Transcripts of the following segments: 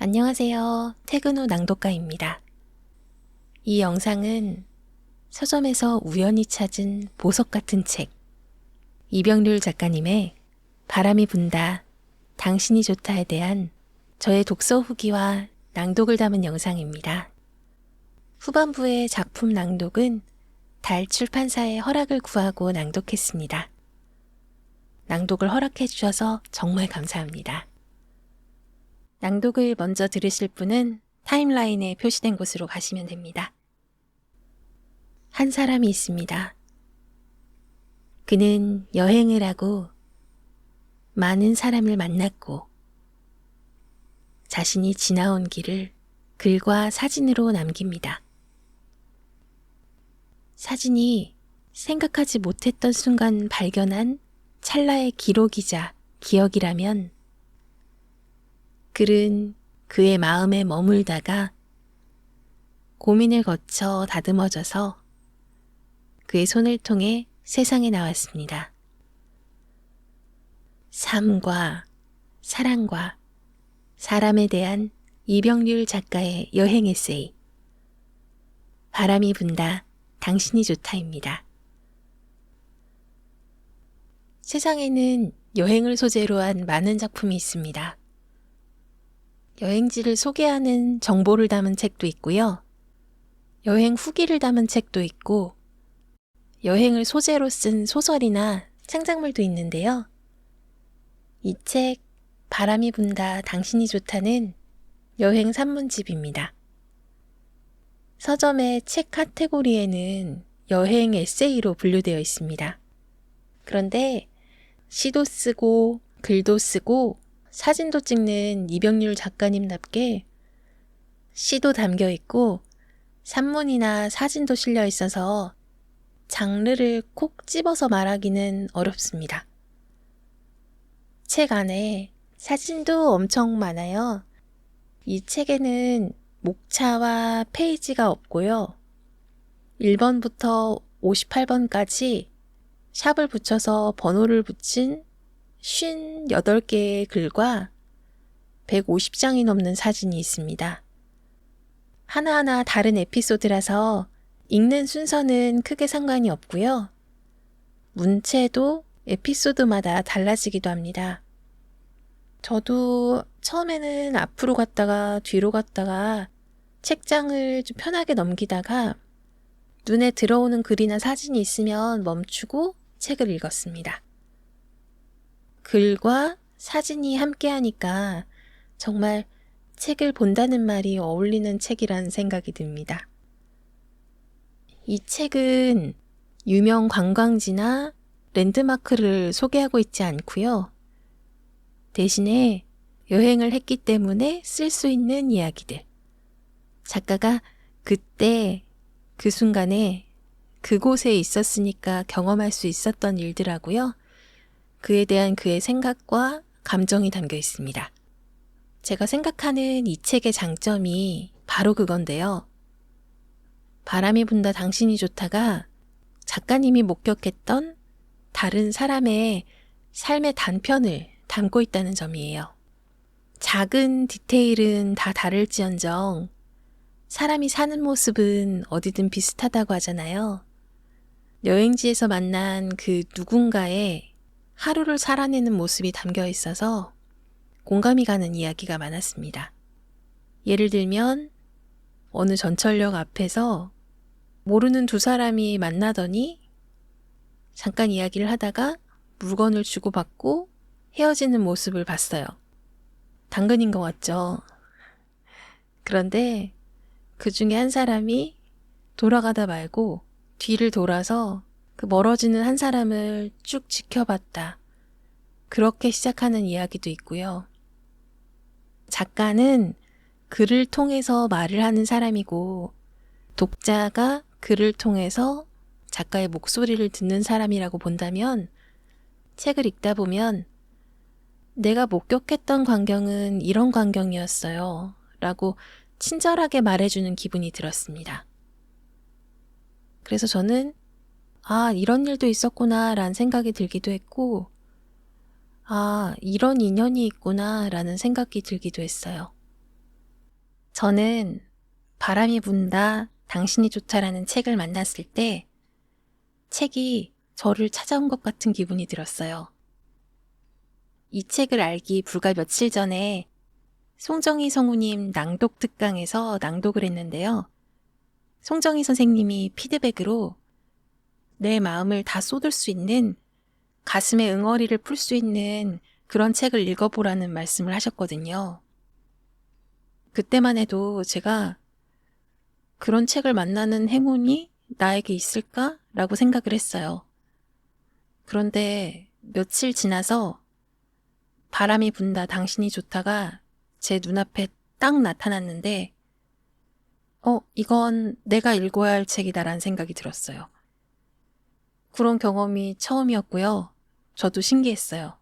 안녕하세요. 퇴근 후 낭독가입니다. 이 영상은 서점에서 우연히 찾은 보석 같은 책, 이병률 작가님의 바람이 분다, 당신이 좋다에 대한 저의 독서 후기와 낭독을 담은 영상입니다. 후반부의 작품 낭독은 달 출판사의 허락을 구하고 낭독했습니다. 낭독을 허락해 주셔서 정말 감사합니다. 낭독을 먼저 들으실 분은 타임라인에 표시된 곳으로 가시면 됩니다. 한 사람이 있습니다. 그는 여행을 하고 많은 사람을 만났고 자신이 지나온 길을 글과 사진으로 남깁니다. 사진이 생각하지 못했던 순간 발견한 찰나의 기록이자 기억이라면 글은 그의 마음에 머물다가 고민을 거쳐 다듬어져서 그의 손을 통해 세상에 나왔습니다. 삶과 사랑과 사람에 대한 이병률 작가의 여행 에세이 바람이 분다, 당신이 좋다입니다. 세상에는 여행을 소재로 한 많은 작품이 있습니다. 여행지를 소개하는 정보를 담은 책도 있고요. 여행 후기를 담은 책도 있고 여행을 소재로 쓴 소설이나 창작물도 있는데요. 이 책 바람이 분다 당신이 좋다는 여행 산문집입니다. 서점의 책 카테고리에는 여행 에세이로 분류되어 있습니다. 그런데 시도 쓰고 글도 쓰고 사진도 찍는 이병률 작가님답게 시도 담겨 있고 산문이나 사진도 실려 있어서 장르를 콕 집어서 말하기는 어렵습니다. 책 안에 사진도 엄청 많아요. 이 책에는 목차와 페이지가 없고요. 1번부터 58번까지 샵을 붙여서 번호를 붙인 58개의 글과 150장이 넘는 사진이 있습니다. 하나하나 다른 에피소드라서 읽는 순서는 크게 상관이 없고요. 문체도 에피소드마다 달라지기도 합니다. 저도 처음에는 앞으로 갔다가 뒤로 갔다가 책장을 좀 편하게 넘기다가 눈에 들어오는 글이나 사진이 있으면 멈추고 책을 읽었습니다. 글과 사진이 함께하니까 정말 책을 본다는 말이 어울리는 책이라는 생각이 듭니다. 이 책은 유명 관광지나 랜드마크를 소개하고 있지 않고요. 대신에 여행을 했기 때문에 쓸 수 있는 이야기들. 작가가 그때 그 순간에 그곳에 있었으니까 경험할 수 있었던 일들하고요. 그에 대한 그의 생각과 감정이 담겨 있습니다. 제가 생각하는 이 책의 장점이 바로 그건데요. 바람이 분다 당신이 좋다가 작가님이 목격했던 다른 사람의 삶의 단편을 담고 있다는 점이에요. 작은 디테일은 다 다를지언정 사람이 사는 모습은 어디든 비슷하다고 하잖아요. 여행지에서 만난 그 누군가의 하루를 살아내는 모습이 담겨 있어서 공감이 가는 이야기가 많았습니다. 예를 들면 어느 전철역 앞에서 모르는 두 사람이 만나더니 잠깐 이야기를 하다가 물건을 주고받고 헤어지는 모습을 봤어요. 당근인 것 같죠? 그런데 그 중에 한 사람이 돌아가다 말고 뒤를 돌아서 그 멀어지는 한 사람을 쭉 지켜봤다. 그렇게 시작하는 이야기도 있고요. 작가는 글을 통해서 말을 하는 사람이고 독자가 글을 통해서 작가의 목소리를 듣는 사람이라고 본다면 책을 읽다 보면 내가 목격했던 광경은 이런 광경이었어요. 라고 친절하게 말해주는 기분이 들었습니다. 그래서 저는 이런 일도 있었구나 라는 생각이 들기도 했고 이런 인연이 있구나 라는 생각이 들기도 했어요. 저는 바람이 분다, 당신이 좋다라는 책을 만났을 때 책이 저를 찾아온 것 같은 기분이 들었어요. 이 책을 알기 불과 며칠 전에 송정희 성우님 낭독 특강에서 낭독을 했는데요. 송정희 선생님이 피드백으로 내 마음을 다 쏟을 수 있는, 가슴의 응어리를 풀 수 있는 그런 책을 읽어보라는 말씀을 하셨거든요. 그때만 해도 제가 그런 책을 만나는 행운이 나에게 있을까라고 생각을 했어요. 그런데 며칠 지나서 바람이 분다, 당신이 좋다가 제 눈앞에 딱 나타났는데 이건 내가 읽어야 할 책이다라는 생각이 들었어요. 그런 경험이 처음이었고요. 저도 신기했어요.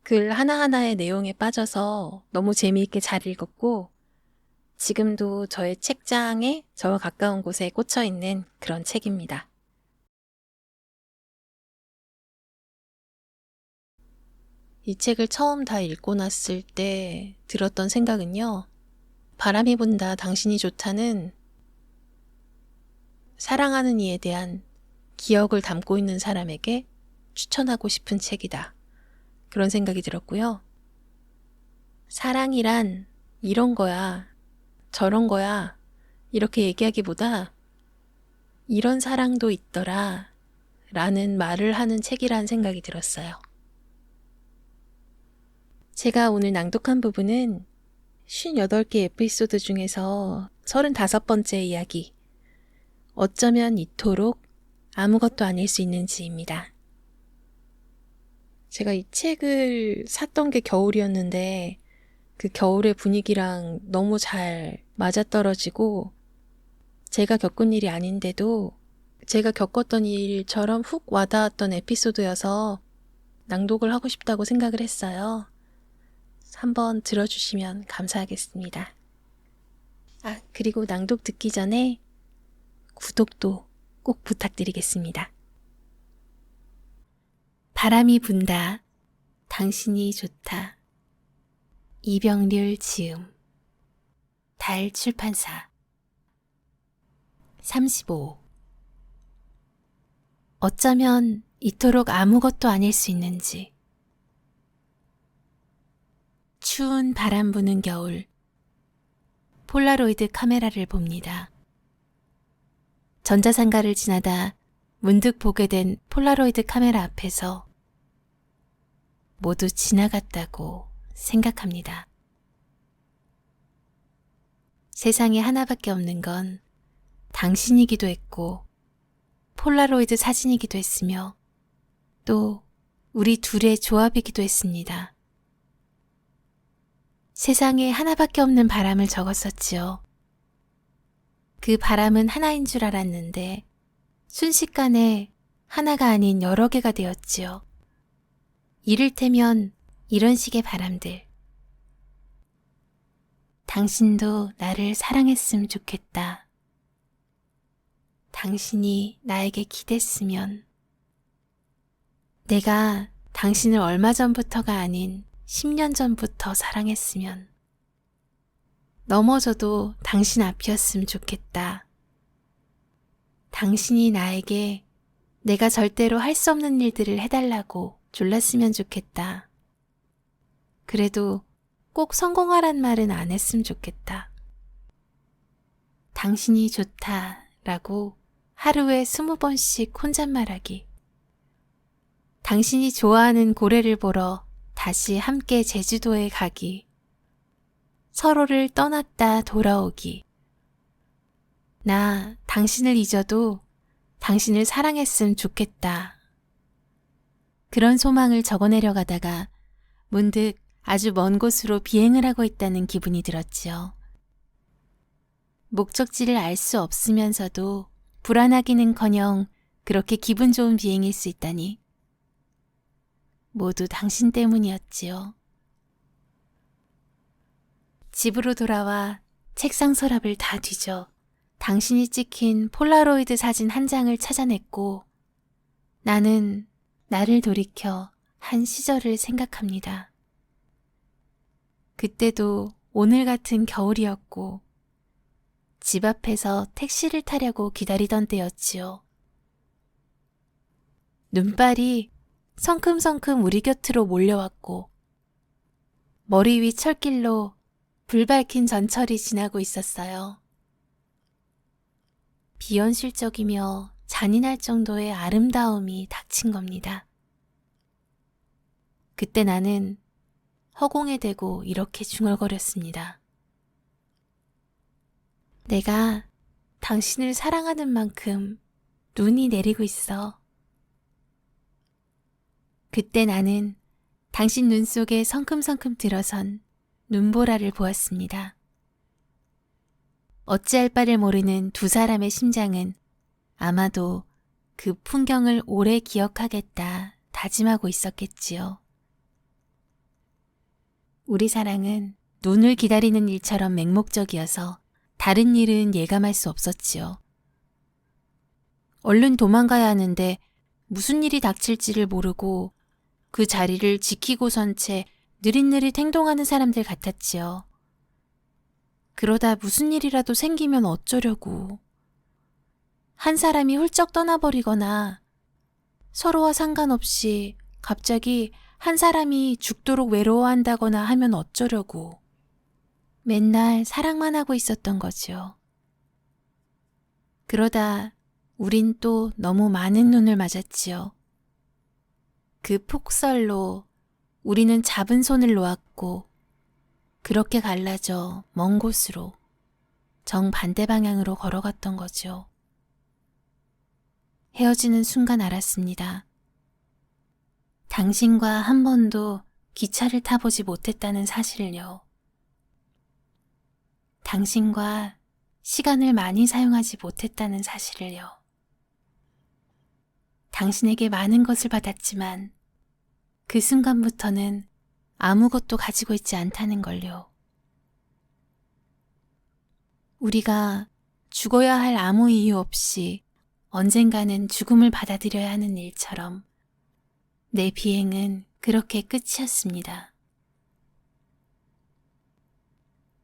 글 하나하나의 내용에 빠져서 너무 재미있게 잘 읽었고, 지금도 저의 책장에 저와 가까운 곳에 꽂혀 있는 그런 책입니다. 이 책을 처음 다 읽고 났을 때 들었던 생각은요. 바람이 분다, 당신이 좋다는 사랑하는 이에 대한 기억을 담고 있는 사람에게 추천하고 싶은 책이다. 그런 생각이 들었고요. 사랑이란 이런 거야, 저런 거야, 이렇게 얘기하기보다 이런 사랑도 있더라 라는 말을 하는 책이라는 생각이 들었어요. 제가 오늘 낭독한 부분은 58개 에피소드 중에서 35번째 이야기, 어쩌면 이토록 아무것도 아닐 수 있는지입니다. 제가 이 책을 샀던 게 겨울이었는데 그 겨울의 분위기랑 너무 잘 맞아떨어지고, 제가 겪은 일이 아닌데도 제가 겪었던 일처럼 훅 와닿았던 에피소드여서 낭독을 하고 싶다고 생각을 했어요. 한번 들어주시면 감사하겠습니다. 그리고 낭독 듣기 전에 구독도 꼭 부탁드리겠습니다. 바람이 분다, 당신이 좋다. 이병률 지음. 달 출판사. 35. 어쩌면 이토록 아무것도 아닐 수 있는지. 추운 바람 부는 겨울. 폴라로이드 카메라를 봅니다. 전자상가를 지나다 문득 보게 된 폴라로이드 카메라 앞에서 모두 지나갔다고 생각합니다. 세상에 하나밖에 없는 건 당신이기도 했고 폴라로이드 사진이기도 했으며 또 우리 둘의 조합이기도 했습니다. 세상에 하나밖에 없는 바람을 적었었지요. 그 바람은 하나인 줄 알았는데 순식간에 하나가 아닌 여러 개가 되었지요. 이를테면 이런 식의 바람들. 당신도 나를 사랑했으면 좋겠다. 당신이 나에게 기댔으면. 내가 당신을 얼마 전부터가 아닌 10년 전부터 사랑했으면. 넘어져도 당신 앞이었으면 좋겠다. 당신이 나에게 내가 절대로 할 수 없는 일들을 해달라고 졸랐으면 좋겠다. 그래도 꼭 성공하란 말은 안 했으면 좋겠다. 당신이 좋다 라고 하루에 20번씩 혼잣말하기. 당신이 좋아하는 고래를 보러 다시 함께 제주도에 가기. 서로를 떠났다 돌아오기. 나 당신을 잊어도 당신을 사랑했으면 좋겠다. 그런 소망을 적어내려 가다가 문득 아주 먼 곳으로 비행을 하고 있다는 기분이 들었지요. 목적지를 알 수 없으면서도 불안하기는커녕 그렇게 기분 좋은 비행일 수 있다니. 모두 당신 때문이었지요. 집으로 돌아와 책상 서랍을 다 뒤져 당신이 찍힌 폴라로이드 사진 한 장을 찾아냈고 나는 나를 돌이켜 한 시절을 생각합니다. 그때도 오늘 같은 겨울이었고 집 앞에서 택시를 타려고 기다리던 때였지요. 눈발이 성큼성큼 우리 곁으로 몰려왔고 머리 위 철길로 불 밝힌 전철이 지나고 있었어요. 비현실적이며 잔인할 정도의 아름다움이 닥친 겁니다. 그때 나는 허공에 대고 이렇게 중얼거렸습니다. 내가 당신을 사랑하는 만큼 눈이 내리고 있어. 그때 나는 당신 눈 속에 성큼성큼 들어선 눈보라를 보았습니다. 어찌할 바를 모르는 두 사람의 심장은 아마도 그 풍경을 오래 기억하겠다 다짐하고 있었겠지요. 우리 사랑은 눈을 기다리는 일처럼 맹목적이어서 다른 일은 예감할 수 없었지요. 얼른 도망가야 하는데 무슨 일이 닥칠지를 모르고 그 자리를 지키고 선 채 느릿느릿 행동하는 사람들 같았지요. 그러다 무슨 일이라도 생기면 어쩌려고. 한 사람이 훌쩍 떠나버리거나 서로와 상관없이 갑자기 한 사람이 죽도록 외로워한다거나 하면 어쩌려고. 맨날 사랑만 하고 있었던 거지요. 그러다 우린 또 너무 많은 눈을 맞았지요. 그 폭설로 우리는 잡은 손을 놓았고 그렇게 갈라져 먼 곳으로 정반대 방향으로 걸어갔던 거죠. 헤어지는 순간 알았습니다. 당신과 한 번도 기차를 타보지 못했다는 사실을요. 당신과 시간을 많이 사용하지 못했다는 사실을요. 당신에게 많은 것을 받았지만 그 순간부터는 아무것도 가지고 있지 않다는 걸요. 우리가 죽어야 할 아무 이유 없이 언젠가는 죽음을 받아들여야 하는 일처럼 내 비행은 그렇게 끝이었습니다.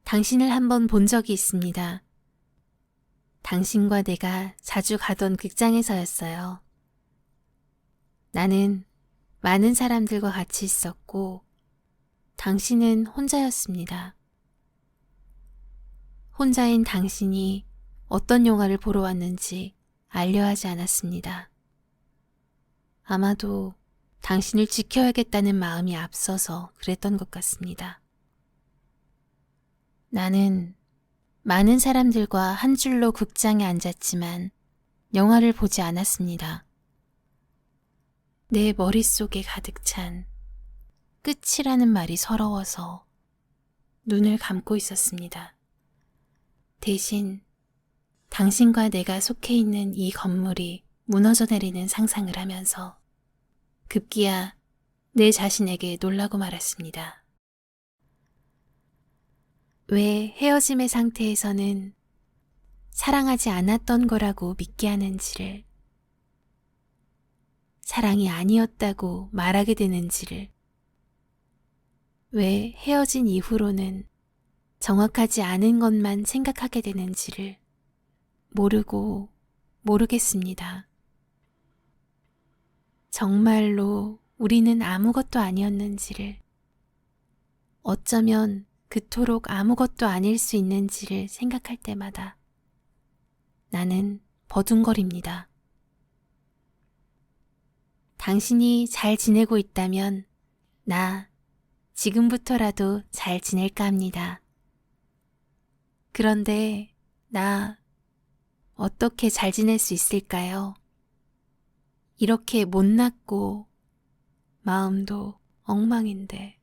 당신을 한번 본 적이 있습니다. 당신과 내가 자주 가던 극장에서였어요. 나는 많은 사람들과 같이 있었고 당신은 혼자였습니다. 혼자인 당신이 어떤 영화를 보러 왔는지 알려하지 않았습니다. 아마도 당신을 지켜야겠다는 마음이 앞서서 그랬던 것 같습니다. 나는 많은 사람들과 한 줄로 극장에 앉았지만 영화를 보지 않았습니다. 내 머릿속에 가득 찬 끝이라는 말이 서러워서 눈을 감고 있었습니다. 대신 당신과 내가 속해 있는 이 건물이 무너져 내리는 상상을 하면서 급기야 내 자신에게 놀라고 말았습니다. 왜 헤어짐의 상태에서는 사랑하지 않았던 거라고 믿게 하는지를, 사랑이 아니었다고 말하게 되는지를, 왜 헤어진 이후로는 정확하지 않은 것만 생각하게 되는지를 모르고 모르겠습니다. 정말로 우리는 아무것도 아니었는지를, 어쩌면 그토록 아무것도 아닐 수 있는지를 생각할 때마다 나는 버둥거립니다. 당신이 잘 지내고 있다면 나 지금부터라도 잘 지낼까 합니다. 그런데 나 어떻게 잘 지낼 수 있을까요? 이렇게 못났고 마음도 엉망인데.